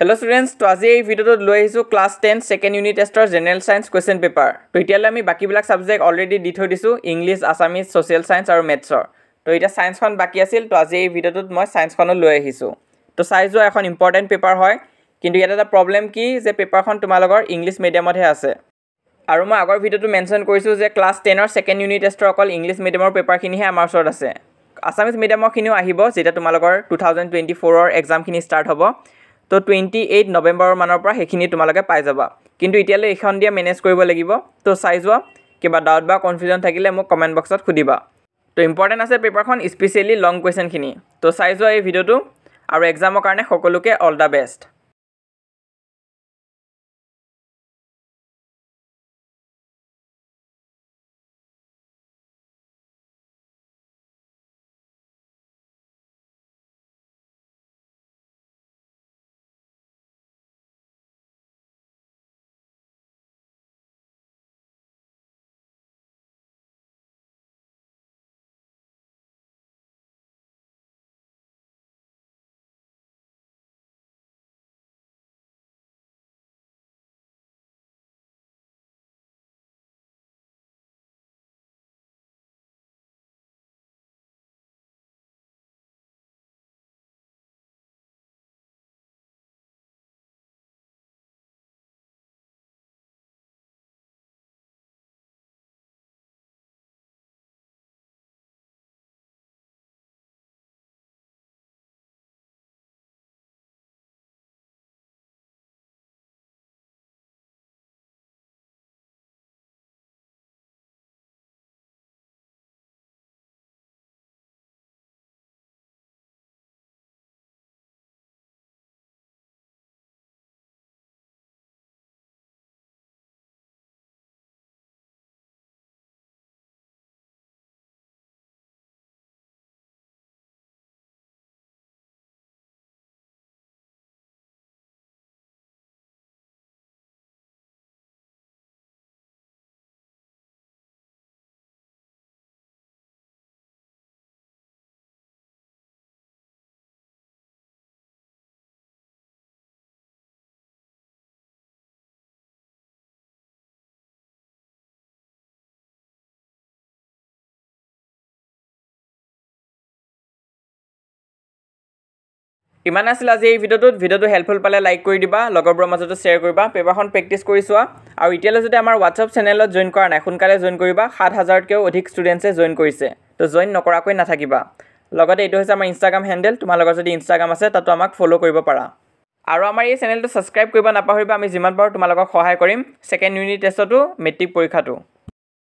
Hello students, to আজি এই ভিডিওটো লৈ আহিছো ক্লাস 10 সেকেন্ড ইউনিট টেষ্টৰ জেনাৰেল সায়েন্স কোৱেশ্চন পেপাৰ। তো এতিয়ালৈ আমি বাকিবিলাক সাবজেক্ট অলৰেডি দি থৈ দিছো ইংলিশ, আসামিজ, সোশ্যাল সায়েন্স আৰু মেথছৰ। তো এটা সায়েন্সখন বাকি আছিল, তো আজি এই ভিডিওটোত মই সায়েন্সখনো লৈ আহিছো। তো চাই যোৱা এখন ইম্পৰ্টেন্ট পেপাৰ হয়, কিন্তু ইয়াত এটা প্ৰবলেম কি যে পেপাৰখন তোমালোকৰ ইংলিশ মিডিয়ামতহে আছে। আৰু মই আগৰ ভিডিওটো মেনশন কৰিছো যে ক্লাস 10ৰ সেকেন্ড ইউনিট টেষ্টৰ অকল ইংলিশ মিডিয়ামৰ পেপাৰখিনিহে আমাৰ ওচৰত আছে। আসামিজ মিডিয়ামৰখিনিও আহিব যেটা তোমালোকৰ 2024ৰ এক্সামখিনি ষ্টাৰ্ট হ'ব। তো 28 নৱেম্বৰৰ মানৰ পৰা হেখিনি তোমালোকে পাই যাবা, কিন্তু এতিয়ালৈ এখন দিয়া মেনেজ কৰিব লাগিব। তো চাই যোৱা, কিবা ডাউট বা কনফিউজন থাকিলে মোক কমেন্ট বক্সত খুদিবা। তো ইম্পৰ্টেন্ট আছে পেপাৰখন, স্পেশালি লং কোৱেশ্চনখিনি। তো চাই যোৱা এই ভিডিওটো, আৰু এক্সামৰ কাৰণে সকলোকে অল দা বেষ্ট। ইমান আছিল আজি এই ভিডিওটো হেল্পফুল পালে লাইক কৰি দিবা, লগৰবোৰৰ মাজতো শ্বেয়াৰ কৰিবা, পেপাৰখন প্ৰেক্টিছ কৰি চোৱা। আৰু এতিয়ালৈ যদি আমাৰ হোৱাটছআপ চেনেলত জইন কৰা নাই, সোনকালে জইন কৰিবা। 7000তকৈও অধিক ষ্টুডেণ্টছে জইন কৰিছে, তো জইন নকৰাকৈ নাথাকিবা। লগতে এইটো হৈছে আমাৰ ইনষ্টাগ্ৰাম হেণ্ডেল, তোমালোকৰ যদি ইনষ্টাগ্ৰাম আছে তাতো আমাক ফ'ল' কৰিব পাৰা। আৰু আমাৰ এই চেনেলটো ছাবস্ক্ৰাইব কৰিব নাপাহৰিবা, আমি যিমান পাৰোঁ তোমালোকক সহায় কৰিম সেকেন্ড ইউনিট টেষ্টতো মেট্ৰিক পৰীক্ষাটো।